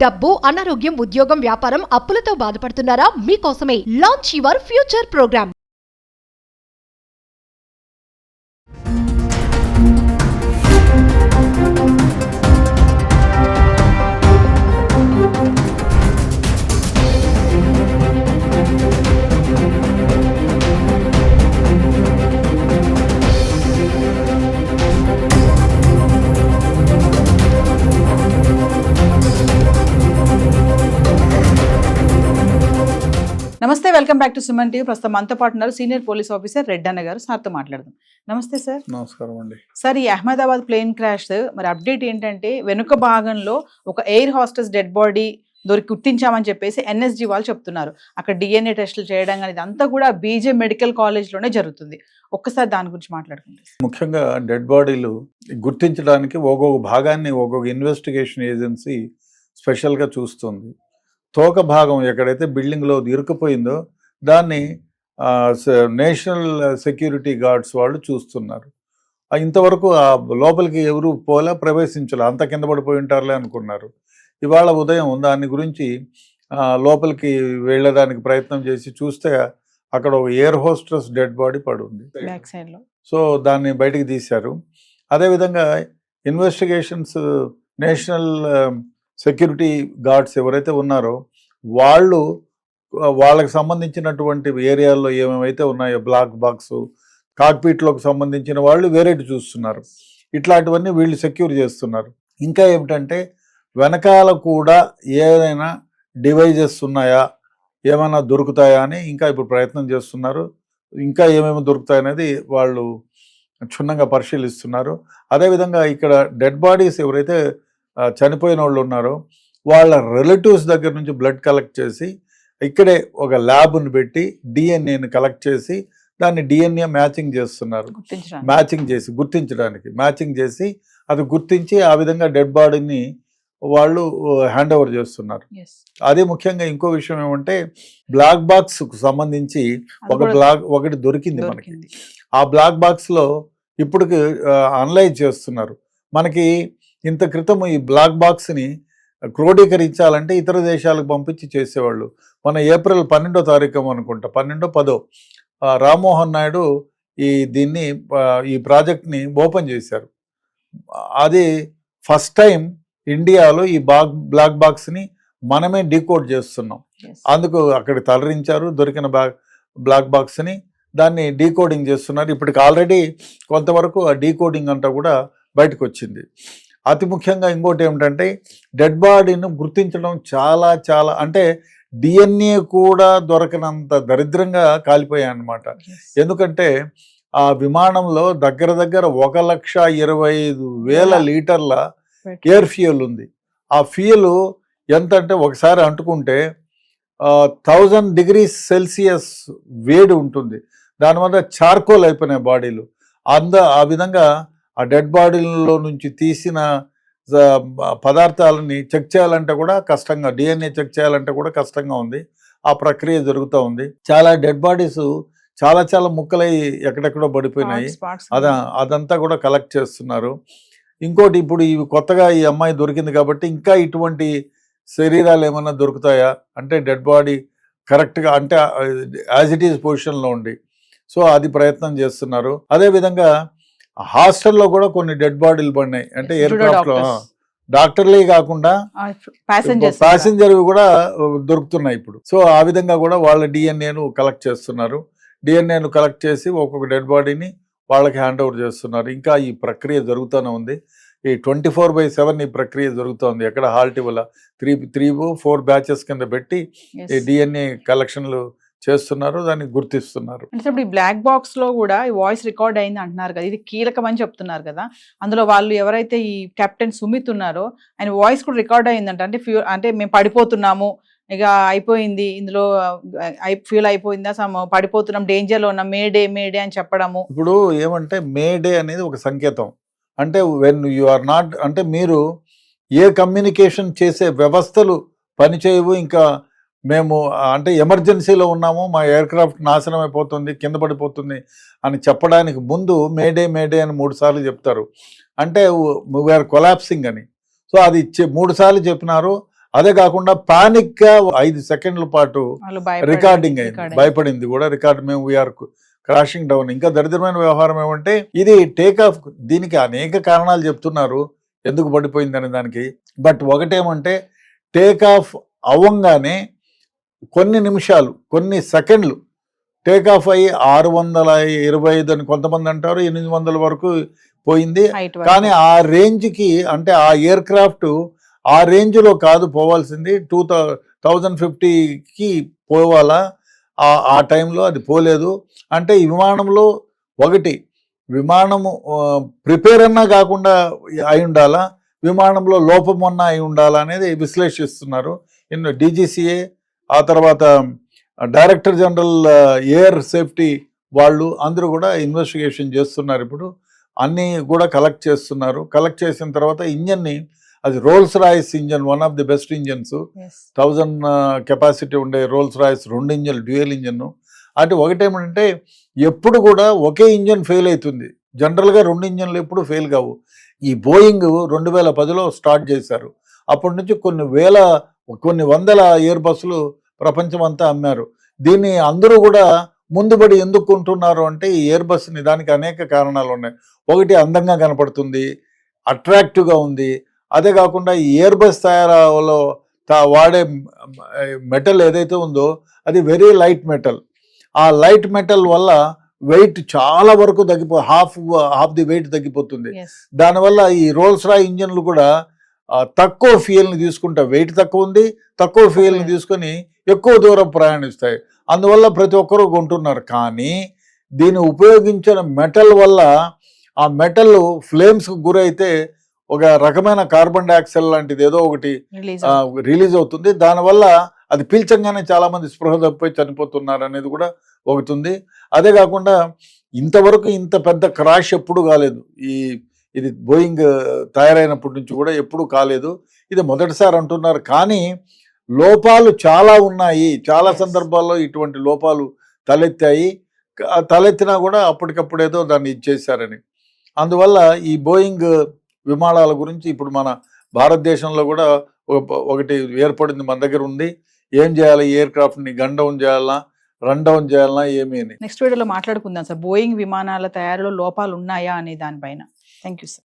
డబ్బు, అనారోగ్యం, ఉద్యోగం, వ్యాపారం, అప్పులతో బాధపడుతున్నారా? మీకోసమే లాంచ్ యువర్ ఫ్యూచర్ ప్రోగ్రామ్. నమస్తే, welcome back to Suman TV. ప్రస్తుతం మనతో పాటు ఉన్నారు సీనియర్ పోలీస్ ఆఫీసర్ రెడ్డన్న గారు. సార్తో మాట్లాడదాం. నమస్తే సార్. నమస్కారం అండి. సార్, ఈ అహ్మదాబాద్ ప్లేన్ క్రాష్ మరి అప్డేట్ ఏంటంటే, వెనుక భాగంలో ఒక ఎయిర్ హాస్టెస్ డెడ్ బాడీ గుర్తించామని చెప్పేసి ఎన్ఎస్జీ వాళ్ళు చెప్తున్నారు. అక్కడ డిఎన్ఏ టెస్టులు చేయడం కానీ ఇదంతా కూడా బీజే మెడికల్ కాలేజ్లోనే జరుగుతుంది. ఒక్కసారి దాని గురించి మాట్లాడుకుంటే. ముఖ్యంగా డెడ్ బాడీలు గుర్తించడానికి ఒక్కొక్క భాగాన్ని ఒక్కొక్క ఇన్వెస్టిగేషన్ ఏజెన్సీ స్పెషల్గా చూస్తుంది. తోక భాగం ఎక్కడైతే బిల్డింగ్లో ఇరుక్కుపోయిందో దాన్ని నేషనల్ సెక్యూరిటీ గార్డ్స్ వాళ్ళు చూస్తున్నారు. ఇంతవరకు ఆ లోపలికి ఎవరు పోలే, ప్రవేశించాలి, అంత కింద పడిపోయి ఉంటారులే అనుకున్నారు. ఇవాళ ఉదయం దాని గురించి లోపలికి వెళ్ళడానికి ప్రయత్నం చేసి చూస్తే అక్కడ ఒక ఎయిర్ హోస్టెస్ డెడ్ బాడీ పడుంది. సో దాన్ని బయటికి తీశారు. అదేవిధంగా ఇన్వెస్టిగేషన్స్ నేషనల్ సెక్యూరిటీ గార్డ్స్ ఎవరైతే ఉన్నారో వాళ్ళకి సంబంధించినటువంటి ఏరియాల్లో ఏమేమైతే ఉన్నాయో బ్లాక్ బాక్స్, కాక్పీట్లోకి సంబంధించిన వాళ్ళు వేరేటి చూస్తున్నారు. ఇట్లాంటివన్నీ వీళ్ళు సెక్యూర్ చేస్తున్నారు. ఇంకా ఏమిటంటే వెనకాల కూడా ఏదైనా డివైజెస్ ఉన్నాయా, ఏమైనా దొరుకుతాయా అని ఇంకా ఇప్పుడు ప్రయత్నం చేస్తున్నారు. ఇంకా ఏమేమి దొరుకుతాయనేది వాళ్ళు క్షుణ్ణంగా పరిశీలిస్తున్నారు. అదేవిధంగా ఇక్కడ డెడ్ బాడీస్ ఎవరైతే చనిపోయిన వాళ్ళు ఉన్నారో వాళ్ళ రిలేటివ్స్ దగ్గర నుంచి బ్లడ్ కలెక్ట్ చేసి ఇక్కడే ఒక ల్యాబ్ను పెట్టి డిఎన్ఏని కలెక్ట్ చేసి దాన్ని డిఎన్ఏ మ్యాచింగ్ చేస్తున్నారు. మ్యాచింగ్ చేసి అది గుర్తించి ఆ విధంగా డెడ్ బాడీని వాళ్ళు హ్యాండ్ ఓవర్ చేస్తున్నారు. అదే ముఖ్యంగా ఇంకో విషయం ఏమంటే బ్లాక్ బాక్స్ కు సంబంధించి ఒకటి దొరికింది మనకి. ఆ బ్లాక్ బాక్స్ లో ఇప్పటికి అనలైజ్ చేస్తున్నారు. మనకి ఇంత క్రితం ఈ బ్లాక్ బాక్స్ని క్రోడీకరించాలంటే ఇతర దేశాలకు పంపించి చేసేవాళ్ళు. మన ఏప్రిల్ 12వ తారీఖు అనుకుంటా, 12-10 రామ్మోహన్ నాయుడు ఈ ప్రాజెక్ట్ని ఓపెన్ చేశారు. అది ఫస్ట్ టైం ఇండియాలో ఈ బ్లాక్ బాక్స్ని మనమే డీకోడ్ చేస్తున్నాం. అందుకు అక్కడికి తరలించారు దొరికిన బ్లాక్ బాక్స్ని, దాన్ని డీకోడింగ్ చేస్తున్నారు. ఇప్పటికి ఆల్రెడీ కొంతవరకు ఆ డీకోడింగ్ అంతా కూడా బయటకు వచ్చింది. అతి ముఖ్యంగా ఇంకోటి ఏమిటంటే డెడ్ బాడీని గుర్తించడం చాలా చాలా అంటే డిఎన్ఏ కూడా దొరకనంత దరిద్రంగా కాలిపోయాయి అన్నమాట. ఎందుకంటే ఆ విమానంలో దగ్గర 1,25,000 లీటర్ల ఎయిర్ ఫ్యూయల్ ఉంది. ఆ ఫ్యూయల్ ఎంత అంటే ఒకసారి అంటుకుంటే 1000 degrees Celsius వేడి ఉంటుంది. దానివల్ల చార్కోల్ అయిపోయినాయి బాడీలు. ఆ విధంగా ఆ డెడ్ బాడీలో నుంచి తీసిన పదార్థాలని చెక్ చేయాలంటే కూడా కష్టంగా, డిఎన్ఏ చెక్ చేయాలంటే కూడా కష్టంగా ఉంది. ఆ ప్రక్రియ జరుగుతూ ఉంది. చాలా డెడ్ బాడీస్ చాలా చాలా ముక్కలై ఎక్కడెక్కడో పడిపోయినాయి. అదంతా కూడా కలెక్ట్ చేస్తున్నారు. ఇంకోటి ఇప్పుడు కొత్తగా ఈ అమ్మాయి దొరికింది కాబట్టి ఇంకా ఇటువంటి శరీరాలు ఏమన్నా దొరుకుతాయా అంటే డెడ్ బాడీ కరెక్ట్గా అంటే యాజ్ ఇట్ ఈజ్ పొజిషన్లో ఉండి, సో అది ప్రయత్నం చేస్తున్నారు. అదేవిధంగా హాస్టల్లో కూడా కొన్ని డెడ్ బాడీలు పడినాయి. అంటే ఎయిర్క్రాఫ్ట్ లో డాక్టర్లే కాకుండా ప్యాసింజర్ కూడా దొరుకుతున్నాయి ఇప్పుడు. సో ఆ విధంగా కూడా వాళ్ళ డిఎన్ఏను కలెక్ట్ చేస్తున్నారు. డిఎన్ఏను కలెక్ట్ చేసి ఒక్కొక్క డెడ్ బాడీని వాళ్ళకి హ్యాండ్ ఓవర్ చేస్తున్నారు. ఇంకా ఈ ప్రక్రియ జరుగుతూనే ఉంది. ఈ 24/7 ఈ ప్రక్రియ జరుగుతోంది. ఎక్కడ హాల్ట్ ఇవ్వాల 3-4 బ్యాచెస్ కింద పెట్టి ఈ డిఎన్ఏ కలెక్షన్లు చేస్తున్నారు, దాన్ని గుర్తిస్తున్నారు. అంటే ఇప్పుడు ఈ బ్లాక్ బాక్స్ లో కూడా ఈ వాయిస్ రికార్డ్ అయింది అంటున్నారు కదా, ఇది కీలకమని చెప్తున్నారు కదా. అందులో వాళ్ళు ఎవరైతే ఈ కెప్టెన్ సుమిత్ ఉన్నారో ఆయన వాయిస్ కూడా రికార్డ్ అయిందంట. అంటే మేము పడిపోతున్నాము, ఇక అయిపోయింది, ఇందులో ఫ్యూల్ అయిపోయిందా, పడిపోతున్నాం, డేంజర్ లో ఉన్నాం, మేడే అని చెప్పడము. ఇప్పుడు ఏమంటే మేడే అనేది ఒక సంకేతం. అంటే వెన్ యు ఆర్ నాట్ అంటే మీరు ఏ కమ్యూనికేషన్ చేసే వ్యవస్థలు పనిచేయవు, ఇంకా మేము అంటే ఎమర్జెన్సీలో ఉన్నాము, మా ఎయిర్ క్రాఫ్ట్ నాశనం అయిపోతుంది, కింద పడిపోతుంది అని చెప్పడానికి ముందు మేడే మేడే అని 3 సార్లు చెప్తారు. అంటే వీఆర్ కొలాప్సింగ్ అని. సో అది 3 సార్లు చెప్పినారు. అదే కాకుండా పానిక్ గా 5 సెకండ్ల పాటు వాళ్ళు రికార్డింగ్ అయింది, భయపడింది కూడా. రికార్డ్ మేము వీఆర్ క్రాషింగ్ డౌన్. ఇంకా దరిద్రమైన వ్యవహారం ఏమంటే ఇది టేక్ ఆఫ్, దీనికి అనేక కారణాలు చెప్తున్నారు ఎందుకు పడిపోయింది అనే దానికి. బట్ ఒకటేమంటే టేక్ ఆఫ్ అవ్వంగానే కొన్ని నిమిషాలు, కొన్ని సెకండ్లు టేక్ ఆఫ్ అయ్యి 625 అని కొంతమంది అంటారు, 800 వరకు పోయింది. కానీ ఆ రేంజ్కి, అంటే ఆ ఎయిర్ క్రాఫ్ట్ ఆ రేంజ్లో కాదు పోవాల్సింది, 2050కి పోవాలా. ఆ టైంలో అది పోలేదు. అంటే ఈ విమానంలో ఒకటి, విమానము ప్రిపేర్ అన్నా కాకుండా అయి ఉండాలా, విమానంలో లోపం అన్నా అయి ఉండాలా అనేది విశ్లేషిస్తున్నారు. DGCA, ఆ తర్వాత డైరెక్టర్ జనరల్ ఎయిర్ సేఫ్టీ వాళ్ళు అందరూ కూడా ఇన్వెస్టిగేషన్ చేస్తున్నారు. ఇప్పుడు అన్నీ కూడా కలెక్ట్ చేస్తున్నారు. కలెక్ట్ చేసిన తర్వాత ఇంజన్ని, అది Rolls Royce engine, one of the best engines, 1000 capacity ఉండే రోల్స్ రాయిస్ 2 ఇంజన్లు, డ్యూయల్ ఇంజన్. అంటే ఒకటేమంటే ఎప్పుడు కూడా ఒకే ఇంజన్ ఫెయిల్ అవుతుంది, జనరల్గా 2 ఇంజన్లు ఎప్పుడు ఫెయిల్ కావు. ఈ బోయింగ్ 2010లో స్టార్ట్ చేశారు. అప్పటి నుంచి కొన్ని వందల ఎయిర్ బస్సులు ప్రపంచం అంతా అమ్మారు. దీన్ని అందరూ కూడా ముందుబడి ఎందుకు కొంటున్నారు అంటే ఈ ఎయిర్ బస్ని, దానికి అనేక కారణాలు ఉన్నాయి. ఒకటి, అందంగా కనపడుతుంది, అట్రాక్టివ్గా ఉంది. అదే కాకుండా ఈ ఎయిర్ బస్ తయారీలో వాడే మెటల్ ఏదైతే ఉందో అది వెరీ లైట్ మెటల్. ఆ లైట్ మెటల్ వల్ల వెయిట్ చాలా వరకు హాఫ్ ది వెయిట్ తగ్గిపోతుంది. దానివల్ల ఈ రోల్స్ రాయ్ ఇంజన్లు కూడా తక్కువ ఫ్యూయల్ని తీసుకుంటా, వెయిట్ తక్కువ ఉంది, తక్కువ ఫ్యూయల్ని తీసుకొని ఎక్కువ దూరం ప్రయాణిస్తాయి. అందువల్ల ప్రతి ఒక్కరూ కొంటున్నారు. కానీ దీన్ని ఉపయోగించిన మెటల్ వల్ల ఆ మెటల్ ఫ్లేమ్స్కి గురైతే ఒక రకమైన కార్బన్ డైఆక్సైడ్ లాంటిది ఏదో ఒకటి రిలీజ్ అవుతుంది. దానివల్ల అది పీల్చంగానే చాలా మంది స్పృహ తప్పిపోయి చనిపోతున్నారు అనేది కూడా ఒకటి ఉంది. అదే కాకుండా ఇంతవరకు ఇంత పెద్ద క్రాష్ ఎప్పుడు కాలేదు. ఇది బోయింగ్ తయారైనప్పటి నుంచి కూడా ఎప్పుడు కాలేదు. ఇది మొదటిసారి అంటున్నారు. కానీ లోపాలు చాలా ఉన్నాయి, చాలా సందర్భాల్లో ఇటువంటి లోపాలు తలెత్తినా కూడా అప్పటికప్పుడేదో దాన్ని ఇచ్చేశారని. అందువల్ల ఈ బోయింగ్ విమానాల గురించి ఇప్పుడు మన భారతదేశంలో కూడా ఒకటి ఏర్పడింది, మన దగ్గర ఉంది. ఏం చేయాలి, ఎయిర్ క్రాఫ్ట్ని గన్ డౌన్ చేయాలన్నా, రన్ డౌన్ చేయాలన్నా, ఏమీ అని నెక్స్ట్ వీడియోలో మాట్లాడుకుందాం సార్. బోయింగ్ విమానాల తయారీలో లోపాలు ఉన్నాయా అనే దానిపైన. Thank you sir.